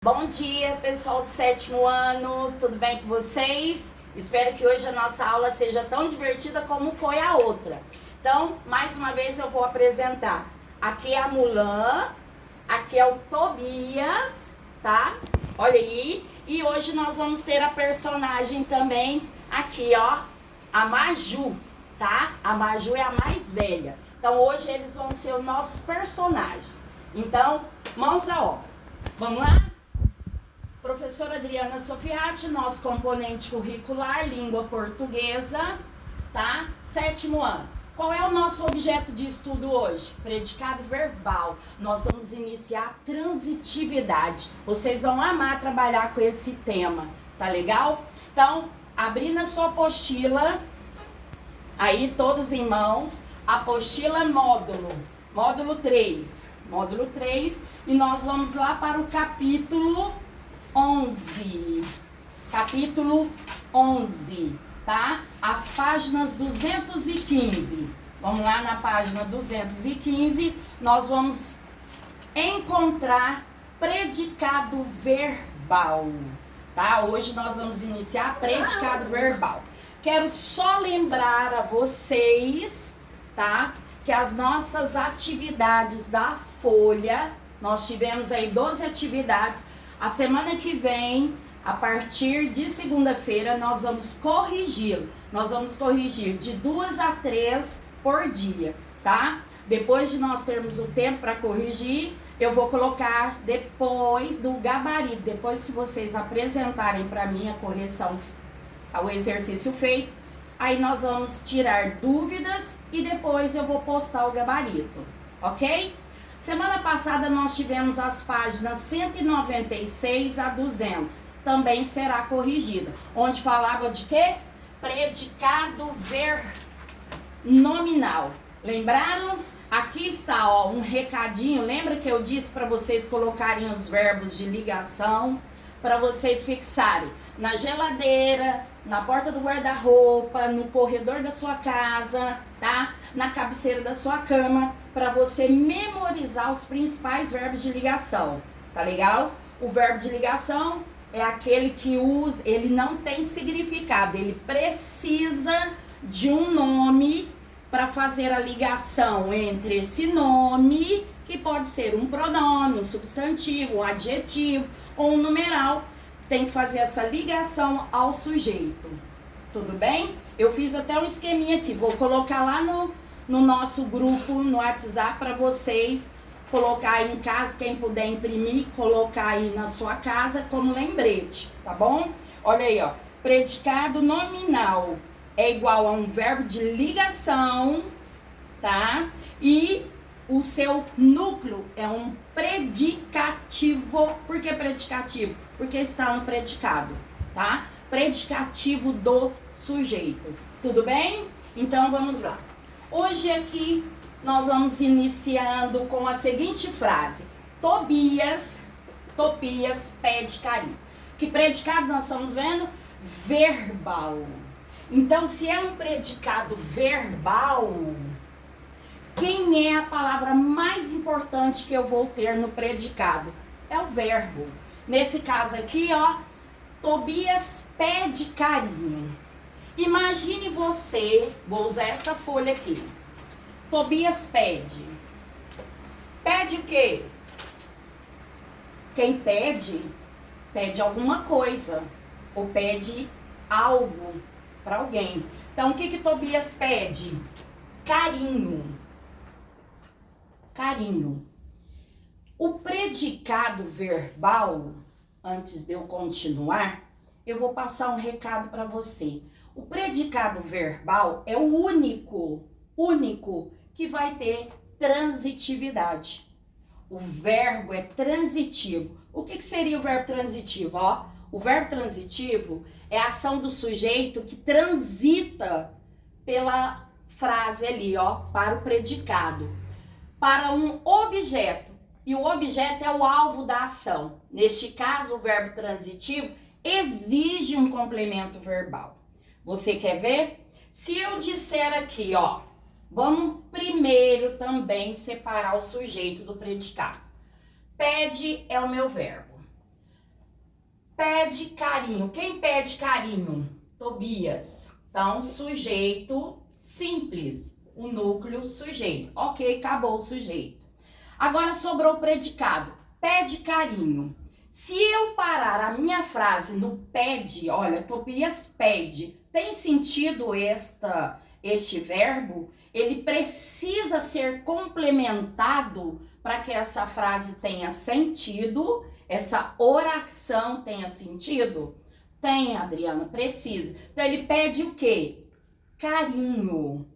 Bom dia, pessoal do sétimo ano, tudo bem com vocês? Espero que hoje a nossa aula seja tão divertida como foi a outra. Então, mais uma vez eu vou apresentar. Aqui é a Mulan, aqui é o Tobias, tá? Olha aí. E hoje nós vamos ter a personagem também aqui, ó, a Maju, tá? A Maju é a mais velha. Então, hoje eles vão ser os nossos personagens. Então, mãos à obra. Vamos lá? Professora Adriana Sofiati, nosso componente curricular, língua portuguesa, tá? Sétimo ano. Qual é o nosso objeto de estudo hoje? Predicado verbal. Nós vamos iniciar a transitividade. Vocês vão amar trabalhar com esse tema, tá legal? Então, abrindo a sua apostila, aí todos em mãos, apostila módulo 3. Módulo 3, e nós vamos lá para o capítulo 11, capítulo 11, tá? As páginas 215. Vamos lá na página 215, nós vamos encontrar predicado verbal, tá? Hoje nós vamos iniciar predicado verbal. Quero só lembrar a vocês, tá? Que as nossas atividades da folha, nós tivemos aí 12 atividades. A semana que vem, a partir de segunda-feira, nós vamos corrigi-lo. Nós vamos corrigir de 2 a 3 por dia, tá? Depois de nós termos o tempo para corrigir, eu vou colocar depois do gabarito, depois que vocês apresentarem para mim a correção, o exercício feito, aí nós vamos tirar dúvidas e depois eu vou postar o gabarito, ok? Semana passada nós tivemos as páginas 196 a 200, também será corrigida, onde falava de quê? Predicado nominal. Lembraram? Aqui está, ó, um recadinho. Lembra que eu disse para vocês colocarem os verbos de ligação, para vocês fixarem na geladeira, na porta do guarda-roupa, no corredor da sua casa, tá? Na cabeceira da sua cama, para você memorizar os principais verbos de ligação, tá legal? O verbo de ligação é aquele que usa, ele não tem significado, ele precisa de um nome para fazer a ligação entre esse nome, que pode ser um pronome, um substantivo, um adjetivo ou um numeral. Tem que fazer essa ligação ao sujeito. Tudo bem? Eu fiz até um esqueminha aqui. Vou colocar lá no nosso grupo, no WhatsApp, para vocês colocar aí em casa. Quem puder imprimir, colocar aí na sua casa como lembrete, tá bom? Olha aí, ó. Predicado nominal é igual a um verbo de ligação, tá? E o seu núcleo é um predicativo. Por que predicativo? Porque está no predicado, tá? Predicativo do sujeito. Tudo bem? Então vamos lá. Hoje aqui nós vamos iniciando com a seguinte frase: Tobias pede carinho. Que predicado nós estamos vendo? Verbal. Então, se é um predicado verbal, quem é a palavra mais importante que eu vou ter no predicado? É o verbo. Nesse caso aqui, ó, Tobias pede carinho. Imagine você, vou usar esta folha aqui. Tobias pede. Pede o quê? Quem pede, pede alguma coisa. Ou pede algo para alguém. Então, o que Tobias pede? Carinho. Carinho. O predicado verbal, antes de eu continuar, eu vou passar um recado para você. O predicado verbal é o único que vai ter transitividade. O verbo é transitivo. O que seria o verbo transitivo? Ó, o verbo transitivo é a ação do sujeito que transita pela frase ali, ó, para o predicado, para um objeto. E o objeto é o alvo da ação. Neste caso, o verbo transitivo exige um complemento verbal. Você quer ver? Se eu disser aqui, ó, vamos primeiro também separar o sujeito do predicado. Pede é o meu verbo. Pede carinho. Quem pede carinho? Tobias. Então, sujeito simples. O núcleo sujeito. Ok, acabou o sujeito. Agora sobrou o predicado. Pede carinho. Se eu parar a minha frase no pede, olha, Tobias pede, tem sentido este verbo? Ele precisa ser complementado para que essa frase tenha sentido, essa oração tenha sentido? Tem, Adriana, precisa. Então ele pede o quê? Carinho.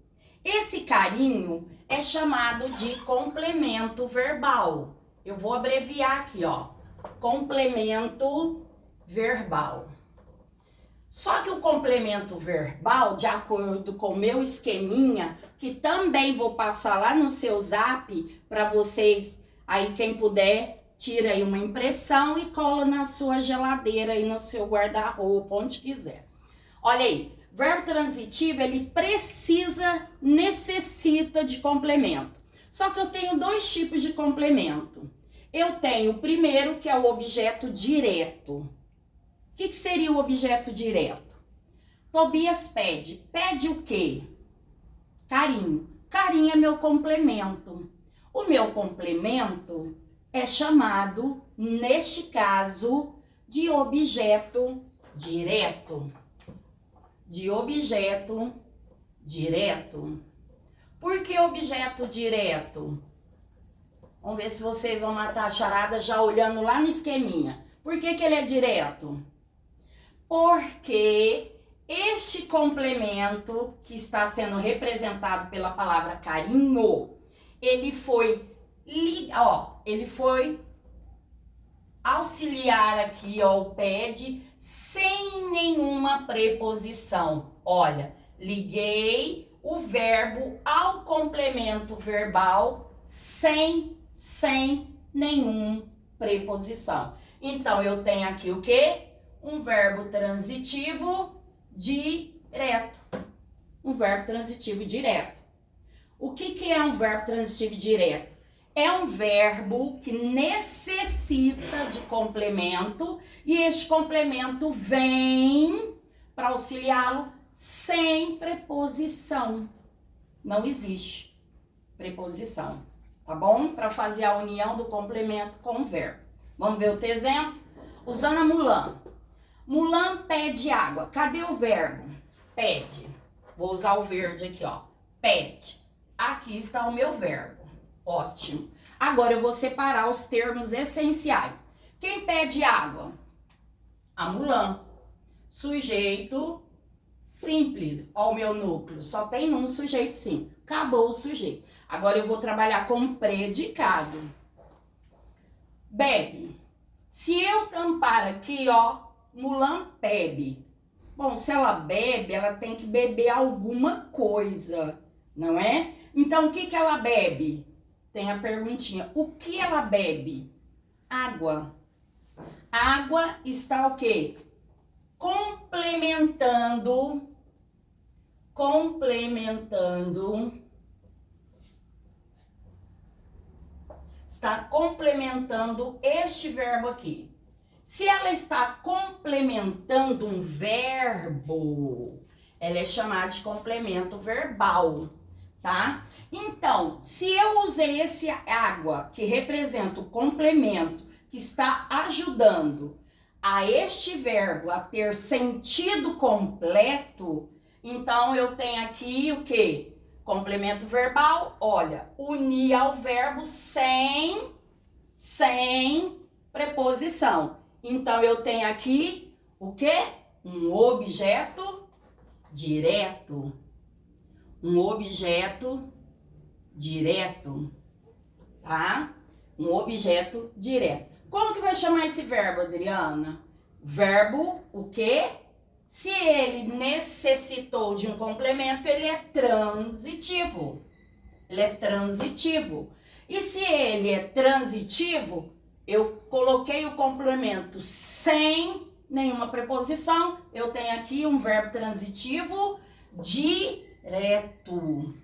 Esse carinho é chamado de complemento verbal. Eu vou abreviar aqui, ó. Complemento verbal. Só que o complemento verbal, de acordo com o meu esqueminha, que também vou passar lá no seu zap para vocês, aí quem puder, tira aí uma impressão e cola na sua geladeira e no seu guarda-roupa, onde quiser. Olha aí, verbo transitivo, ele necessita de complemento. Só que eu tenho dois tipos de complemento. Eu tenho o primeiro, que é o objeto direto. O que seria o objeto direto? Tobias pede. Pede o quê? Carinho. Carinho é meu complemento. O meu complemento é chamado, neste caso, de objeto direto. De objeto direto. Por que objeto direto? Vamos ver se vocês vão matar a charada já olhando lá no esqueminha. Por que ele é direto? Porque este complemento que está sendo representado pela palavra carinho, ele foi auxiliar aqui, ó, o pede sem nenhuma preposição. Olha, liguei o verbo ao complemento verbal sem nenhuma preposição. Então, eu tenho aqui o quê? Um verbo transitivo direto. Um verbo transitivo direto. O que é um verbo transitivo direto? É um verbo que necessita de complemento e este complemento vem para auxiliá-lo sem preposição. Não existe preposição, tá bom? Para fazer a união do complemento com o verbo. Vamos ver outro exemplo? Usando a Mulan. Mulan pede água. Cadê o verbo? Pede. Vou usar o verde aqui, ó. Pede. Aqui está o meu verbo. Ótimo. Agora eu vou separar os termos essenciais. Quem pede água? A Mulan. Sujeito simples. Ó, o meu núcleo. Só tem um sujeito sim. Acabou o sujeito. Agora eu vou trabalhar com predicado. Bebe. Se eu tampar aqui, ó, Mulan bebe. Bom, se ela bebe, ela tem que beber alguma coisa, não é? Então, o que ela bebe? Tem a perguntinha. O que ela bebe? Água. Água está o quê? Complementando. Está complementando este verbo aqui. Se ela está complementando um verbo, ela é chamada de complemento verbal, tá? Então, se eu usei esse água, que representa o complemento, que está ajudando a este verbo a ter sentido completo, então eu tenho aqui o quê? Complemento verbal, olha, unir ao verbo sem preposição. Então, eu tenho aqui o quê? Um objeto direto. Um objeto direto, tá? Um objeto direto. Como que vai chamar esse verbo, Adriana? Verbo, o quê? Se ele necessitou de um complemento, ele é transitivo. Ele é transitivo. E se ele é transitivo, eu coloquei o complemento sem nenhuma preposição. Eu tenho aqui um verbo transitivo direto.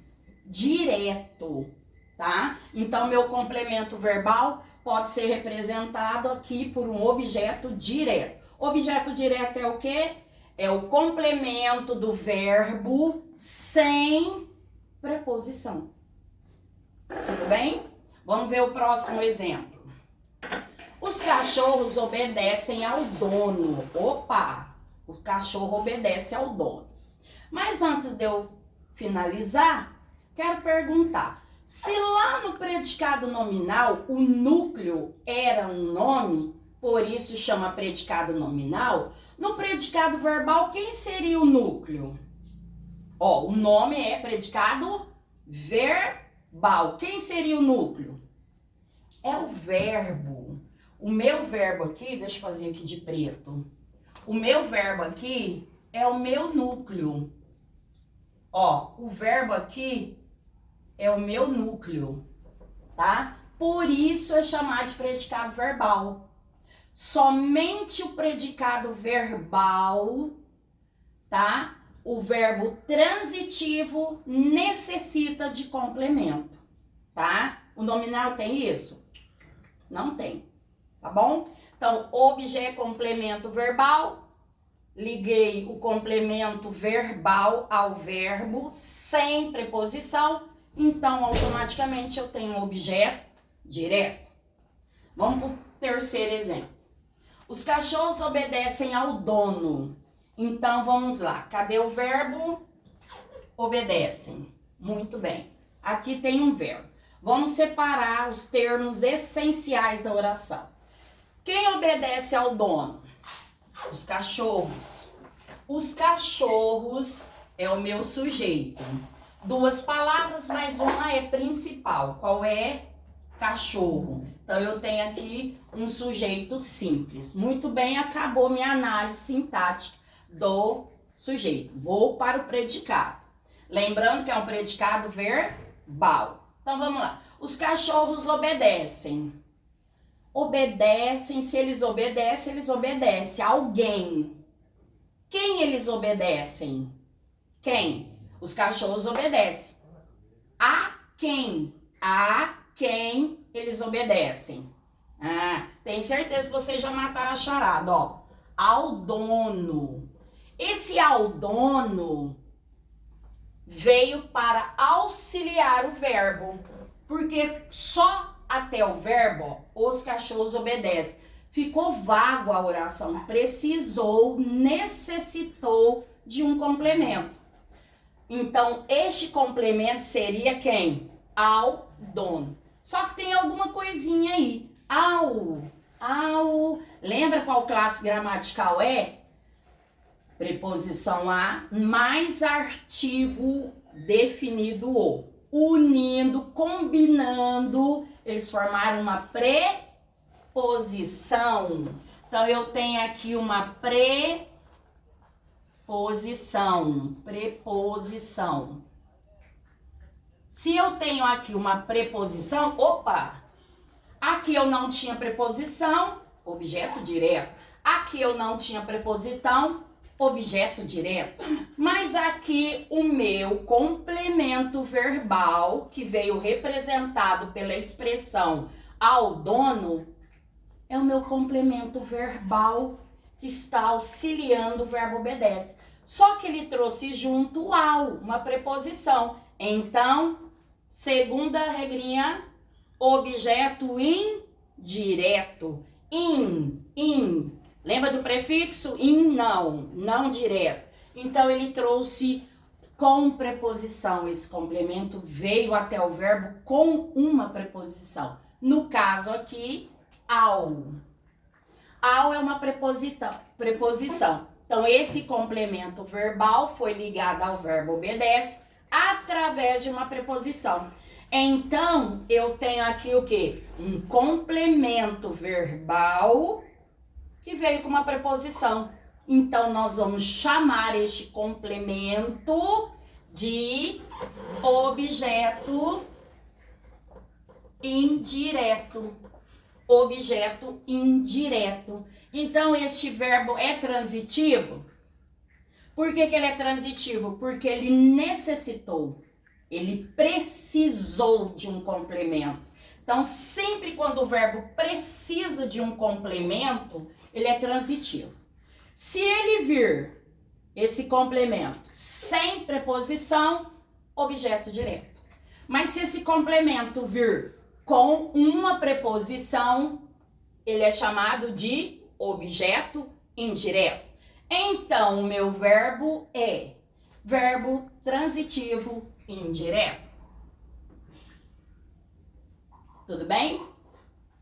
Direto, tá? Então, meu complemento verbal pode ser representado aqui por um objeto direto. Objeto direto é o quê? É o complemento do verbo sem preposição. Tudo bem? Vamos ver o próximo exemplo. Os cachorros obedecem ao dono. Opa! O cachorro obedece ao dono. Mas antes de eu finalizar, quero perguntar. Se lá no predicado nominal o núcleo era um nome, por isso chama predicado nominal, no predicado verbal quem seria o núcleo? Ó, o nome é predicado verbal. Quem seria o núcleo? É o verbo. O meu verbo aqui, deixa eu fazer aqui de preto. O meu verbo aqui é o meu núcleo. Ó, o verbo aqui é o meu núcleo, tá? Por isso é chamado de predicado verbal. Somente o predicado verbal, tá? O verbo transitivo necessita de complemento, tá? O nominal tem isso? Não tem, tá bom? Então, objeto, complemento verbal. Liguei o complemento verbal ao verbo sem preposição, então automaticamente eu tenho um objeto direto. Vamos para o terceiro exemplo. Os cachorros obedecem ao dono. Então vamos lá. Cadê o verbo? Obedecem. Muito bem. Aqui tem um verbo. Vamos separar os termos essenciais da oração. Quem obedece ao dono? Os cachorros. Os cachorros é o meu sujeito. Duas palavras, mas uma é principal. Qual é? Cachorro. Então eu tenho aqui um sujeito simples. Muito bem, acabou minha análise sintática do sujeito. Vou para o predicado. Lembrando que é um predicado verbal. Então vamos lá. Os cachorros obedecem. Obedecem, se eles obedecem a alguém. Quem eles obedecem? Quem? Os cachorros obedecem. A quem? A quem eles obedecem? Ah, tem certeza que vocês já mataram a charada, ó. Ao dono. Esse ao dono veio para auxiliar o verbo, porque só até o verbo, os cachorros obedecem. Ficou vago a oração, necessitou de um complemento. Então, este complemento seria quem? Ao dono. Só que tem alguma coisinha aí. Ao. Lembra qual classe gramatical é? Preposição a mais artigo definido o. Unindo, combinando, eles formaram uma preposição. Então, eu tenho aqui uma preposição. Se eu tenho aqui uma preposição, opa! Aqui eu não tinha preposição, objeto direto. Aqui eu não tinha preposição, objeto direto. Mas aqui o meu complemento verbal, que veio representado pela expressão ao dono, é o meu complemento verbal que está auxiliando o verbo obedece. Só que ele trouxe junto o ao, uma preposição. Então, segunda regrinha, objeto indireto. In. Lembra do prefixo? Não direto. Então, ele trouxe com preposição. Esse complemento veio até o verbo com uma preposição. No caso aqui, ao. Ao é uma preposição. Então, esse complemento verbal foi ligado ao verbo obedece através de uma preposição. Então, eu tenho aqui o quê? Um complemento verbal que veio com uma preposição. Então, nós vamos chamar este complemento de objeto indireto. Objeto indireto. Então, este verbo é transitivo? Por que ele é transitivo? Porque ele necessitou, ele precisou de um complemento. Então, sempre quando o verbo precisa de um complemento, ele é transitivo. Se ele vir, esse complemento, sem preposição, objeto direto. Mas se esse complemento vir com uma preposição, ele é chamado de objeto indireto. Então, o meu verbo é verbo transitivo indireto. Tudo bem?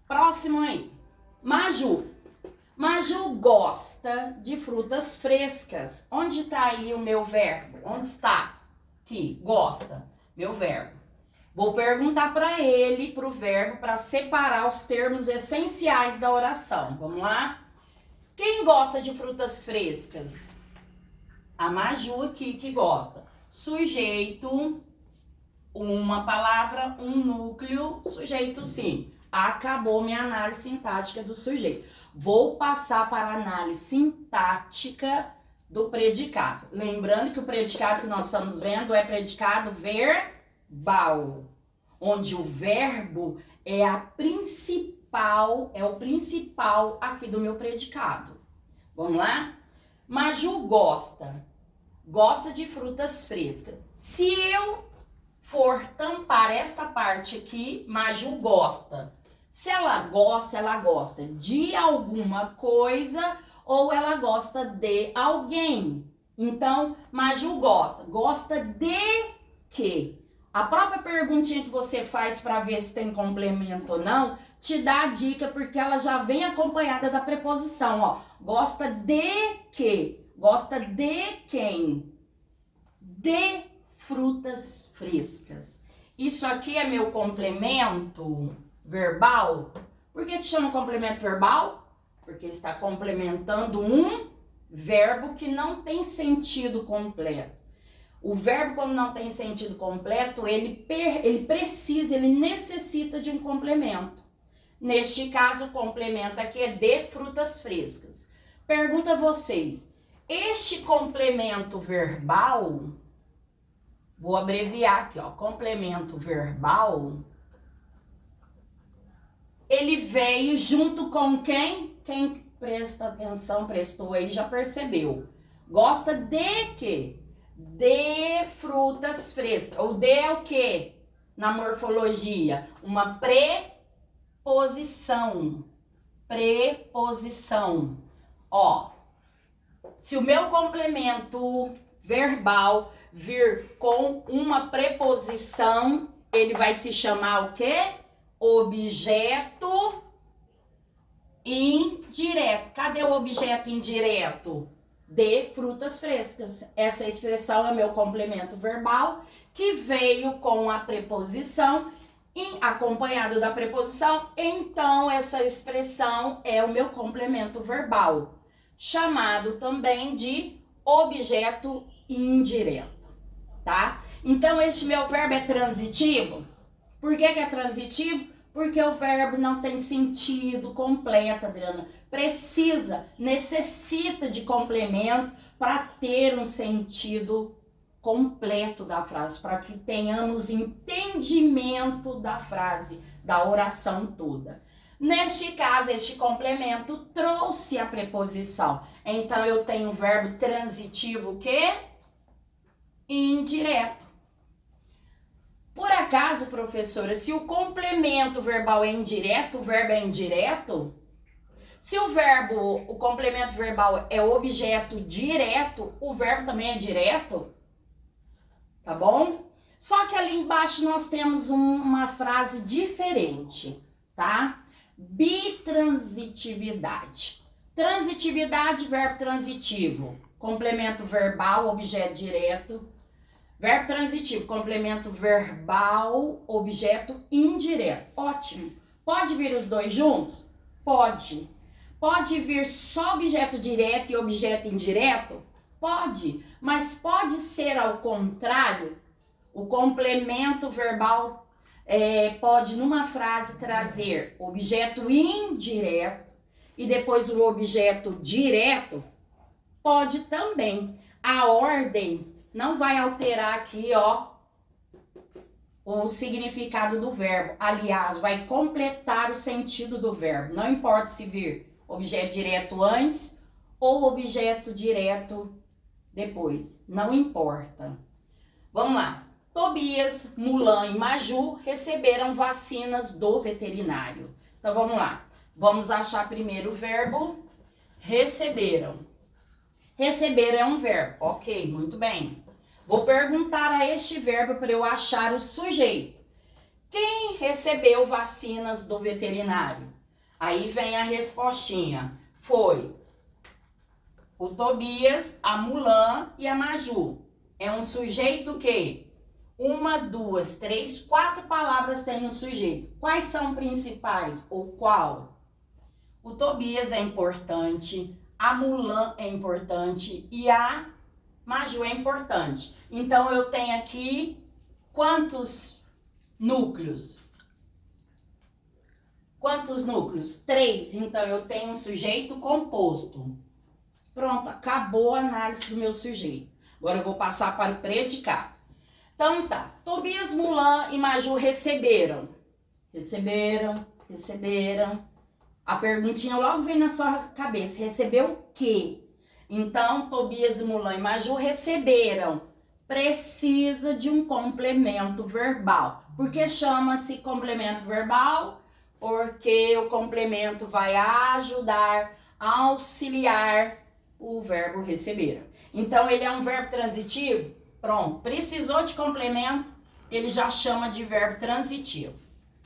Próximo aí. Maju. Maju gosta de frutas frescas. Onde está aí o meu verbo? Onde está? Aqui, gosta. Meu verbo. Vou perguntar para ele, para o verbo, para separar os termos essenciais da oração. Vamos lá? Quem gosta de frutas frescas? A Maju aqui que gosta. Sujeito, uma palavra, um núcleo, sujeito sim. Acabou minha análise sintática do sujeito. Vou passar para a análise sintática do predicado. Lembrando que o predicado que nós estamos vendo é predicado verbal, onde o verbo é o principal aqui do meu predicado. Vamos lá? Maju gosta de frutas frescas. Se eu for tampar esta parte aqui, Maju gosta. Se ela gosta de alguma coisa ou ela gosta de alguém. Então, Maju gosta de quê? A própria perguntinha que você faz para ver se tem complemento ou não, te dá a dica porque ela já vem acompanhada da preposição, ó. Gosta de quê? Gosta de quem? De frutas frescas. Isso aqui é meu complemento verbal. Por que chama complemento verbal? Porque está complementando um verbo que não tem sentido completo. O verbo, quando não tem sentido completo, ele necessita de um complemento. Neste caso, o complemento aqui é de frutas frescas. Pergunto a vocês, este complemento verbal, vou abreviar aqui, ó, complemento verbal, ele veio junto com quem? Quem presta atenção, prestou aí, já percebeu. Gosta de quê? De frutas frescas. Ou de é o quê? Na morfologia, uma preposição. Preposição. Ó, se o meu complemento verbal vir com uma preposição, ele vai se chamar o quê? Objeto indireto. Cadê o objeto indireto? De frutas frescas. Essa expressão é meu complemento verbal que veio com a preposição acompanhado da preposição. Então, essa expressão é o meu complemento verbal, chamado também de objeto indireto, tá? Então, este meu verbo é transitivo. Por que é transitivo? Porque o verbo não tem sentido completo, Adriana. Necessita de complemento para ter um sentido completo da frase, para que tenhamos entendimento da frase, da oração toda. Neste caso, este complemento trouxe a preposição. Então, eu tenho o verbo transitivo, o quê? Indireto. Por acaso, professora, se o complemento verbal é indireto, o verbo é indireto? Se o complemento verbal é objeto direto, o verbo também é direto? Tá bom? Só que ali embaixo nós temos uma frase diferente, tá? Bitransitividade. Transitividade, verbo transitivo. Complemento verbal, objeto direto. Verbo transitivo, complemento verbal, objeto indireto. Ótimo. Pode vir os dois juntos? Pode. Pode vir só objeto direto e objeto indireto? Pode. Mas pode ser ao contrário? O complemento verbal pode, numa frase, trazer objeto indireto e depois o objeto direto? Pode também. A ordem não vai alterar aqui, ó, o significado do verbo. Aliás, vai completar o sentido do verbo. Não importa se vir objeto direto antes ou objeto direto depois, não importa. Vamos lá. Tobias, Mulan e Maju receberam vacinas do veterinário. Então vamos lá. Vamos achar primeiro o verbo receberam. Receber é um verbo. Ok, muito bem. Vou perguntar a este verbo para eu achar o sujeito. Quem recebeu vacinas do veterinário? Aí vem a respostinha. Foi o Tobias, a Mulan e a Maju. É um sujeito que 1, 2, 3, 4 palavras tem no sujeito. Quais são principais ou qual? O Tobias é importante, a Mulan é importante e a Maju é importante. Então eu tenho aqui quantos núcleos? Quantos núcleos? 3. Então eu tenho um sujeito composto. Pronto, acabou a análise do meu sujeito. Agora eu vou passar para o predicado. Então tá, Tobias, Mulan e Maju receberam. Receberam. A perguntinha logo vem na sua cabeça, recebeu o quê? Então, Tobias, Mulan e Maju receberam. Precisa de um complemento verbal. Por que chama-se complemento verbal? Porque o complemento vai ajudar, auxiliar o verbo receberam. Então, ele é um verbo transitivo? Pronto. Precisou de complemento, ele já chama de verbo transitivo.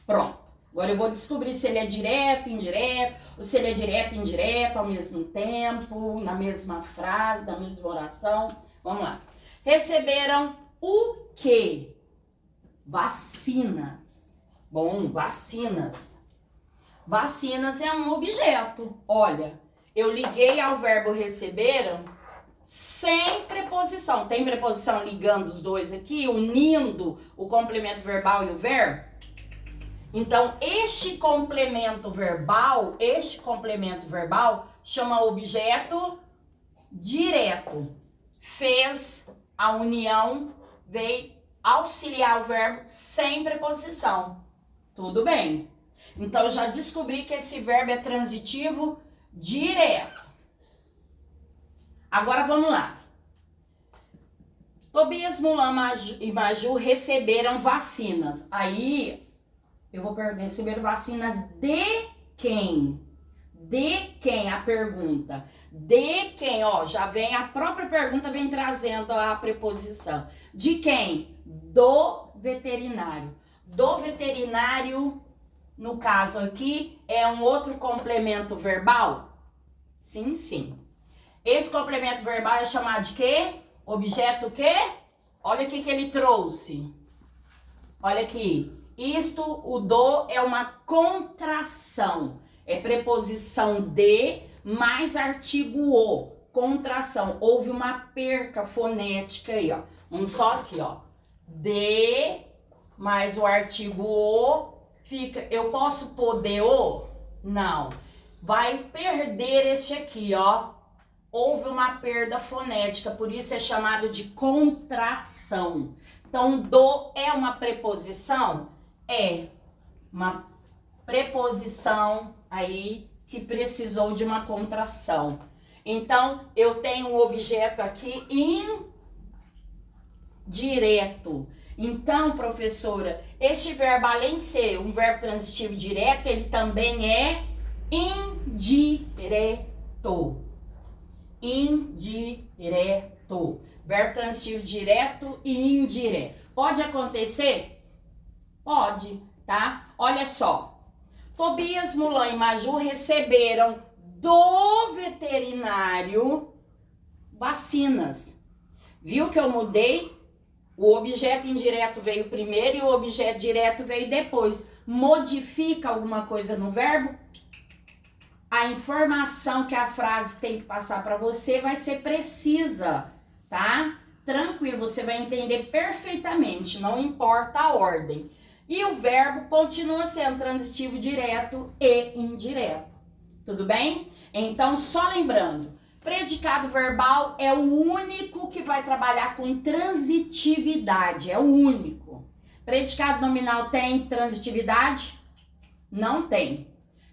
Pronto. Agora eu vou descobrir se ele é direto, indireto, ou se ele é direto e indireto ao mesmo tempo, na mesma frase, na mesma oração. Vamos lá. Receberam o quê? Vacinas. Bom, vacinas. Vacinas é um objeto. Olha, eu liguei ao verbo receberam sem preposição. Tem preposição ligando os dois aqui, unindo o complemento verbal e o verbo? Então, este complemento verbal chama objeto direto. Fez a união, veio auxiliar o verbo sem preposição. Tudo bem. Então, já descobri que esse verbo é transitivo direto. Agora, vamos lá. Tobias, Mulan e Maju receberam vacinas. Aí, eu vou receber vacinas de quem? De quem? A pergunta. De quem? Ó, já vem a própria pergunta, vem trazendo a preposição. De quem? Do veterinário. Do veterinário, no caso aqui, é um outro complemento verbal? Sim, sim. Esse complemento verbal é chamado de quê? Objeto quê? Olha o que ele trouxe. Olha aqui. Isto, o do, é uma contração. É preposição de mais artigo o. Contração. Houve uma perca fonética aí, ó. Um só aqui, ó. De mais o artigo o fica. Eu posso pôr de o? Não. Vai perder este aqui, ó. Houve uma perda fonética, por isso é chamado de contração. Então, do é uma preposição? É uma preposição aí que precisou de uma contração. Então, eu tenho um objeto aqui indireto. Então, professora, este verbo, além de ser um verbo transitivo direto, ele também é indireto. Indireto. Verbo transitivo direto e indireto. Pode acontecer? Pode, tá? Olha só. Tobias, Mulan e Maju receberam do veterinário vacinas. Viu que eu mudei? O objeto indireto veio primeiro e o objeto direto veio depois. Modifica alguma coisa no verbo? A informação que a frase tem que passar para você vai ser precisa, tá? Tranquilo, você vai entender perfeitamente, não importa a ordem. E o verbo continua sendo transitivo direto e indireto. Tudo bem? Então, só lembrando, predicado verbal é o único que vai trabalhar com transitividade, é o único. Predicado nominal tem transitividade? Não tem.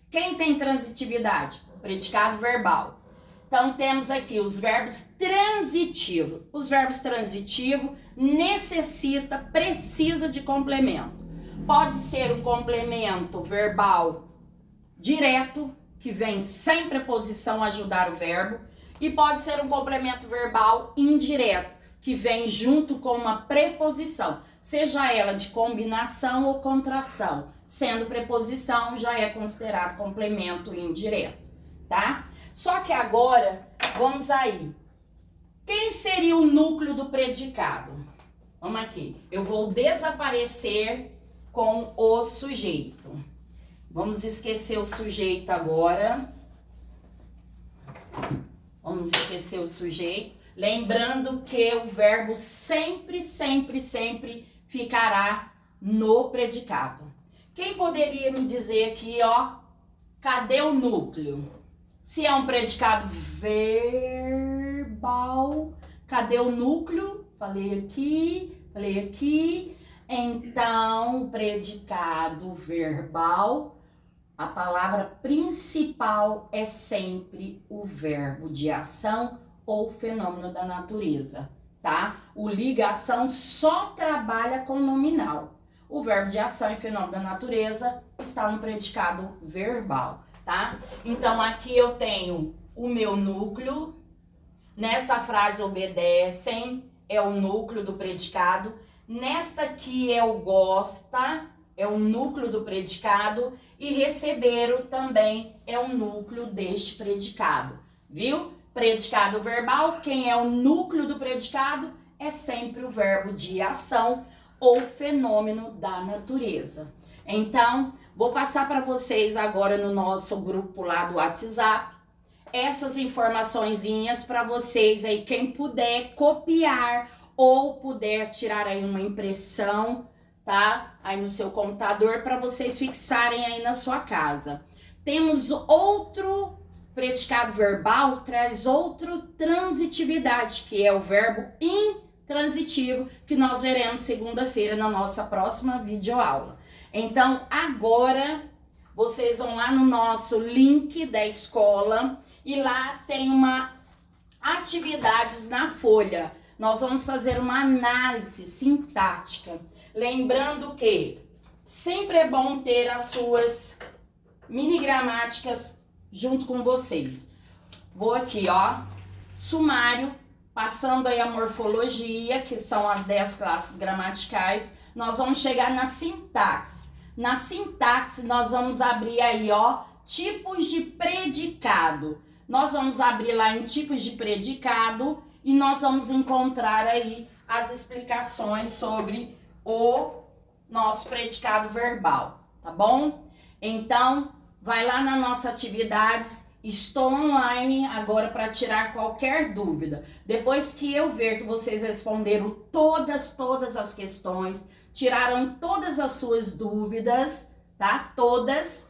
Quem tem transitividade? Predicado verbal. Então, temos aqui os verbos transitivos. Os verbos transitivos precisa de complemento. Pode ser um complemento verbal direto, que vem sem preposição ajudar o verbo, e pode ser um complemento verbal indireto, que vem junto com uma preposição, seja ela de combinação ou contração. Sendo preposição, já é considerado complemento indireto, tá? Só que agora, vamos aí. Quem seria o núcleo do predicado? Vamos aqui. Eu vou desaparecer com o sujeito. Vamos esquecer o sujeito agora. Vamos esquecer o sujeito. Lembrando que o verbo sempre ficará no predicado. Quem poderia me dizer aqui, ó, cadê o núcleo? Se é um predicado verbal, cadê o núcleo? Falei aqui. Então, o predicado verbal, a palavra principal é sempre o verbo de ação ou fenômeno da natureza, tá? O ligação só trabalha com nominal. O verbo de ação e fenômeno da natureza está no predicado verbal, tá? Então, aqui eu tenho o meu núcleo. Nesta frase obedecem, é o núcleo do predicado. Nesta aqui é o gosta, é o núcleo do predicado. E receberam também é o núcleo deste predicado, viu? Predicado verbal, quem é o núcleo do predicado? É sempre o verbo de ação ou fenômeno da natureza. Então, vou passar para vocês agora no nosso grupo lá do WhatsApp essas informaçõezinhas para vocês aí, quem puder copiar ou puder tirar aí uma impressão, tá? Aí no seu computador para vocês fixarem aí na sua casa. Temos outro predicado verbal, traz outra transitividade, que é o verbo intransitivo, que nós veremos segunda-feira na nossa próxima videoaula. Então, agora, vocês vão lá no nosso link da escola e lá tem uma atividades na folha. Nós vamos fazer uma análise sintática. Lembrando que sempre é bom ter as suas mini gramáticas junto com vocês. Vou aqui, ó, sumário, passando aí a morfologia, que são as 10 classes gramaticais. Nós vamos chegar na sintaxe. Na sintaxe, nós vamos abrir aí, ó, tipos de predicado. Nós vamos abrir lá em tipos de predicado e nós vamos encontrar aí as explicações sobre o nosso predicado verbal, tá bom? Então, vai lá na nossa atividades, estou online agora para tirar qualquer dúvida. Depois que eu ver que vocês responderam todas as questões, tiraram todas as suas dúvidas, tá? Todas,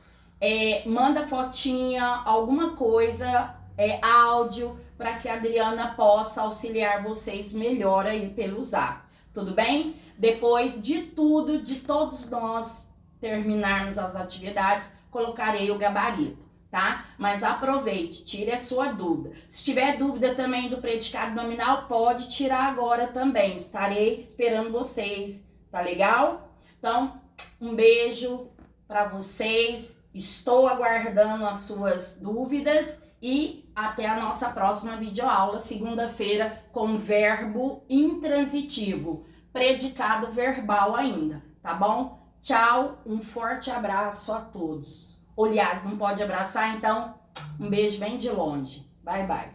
manda fotinha, alguma coisa, áudio, para que a Adriana possa auxiliar vocês melhor aí pelo Zap, tudo bem? Depois de tudo, de todos nós terminarmos as atividades, colocarei o gabarito, tá? Mas aproveite, tire a sua dúvida. Se tiver dúvida também do predicado nominal, pode tirar agora também. Estarei esperando vocês, tá legal? Então, um beijo para vocês. Estou aguardando as suas dúvidas e até a nossa próxima videoaula, segunda-feira, com verbo intransitivo, predicado verbal ainda, tá bom? Tchau, um forte abraço a todos. Aliás, não pode abraçar, então um beijo bem de longe. Bye, bye.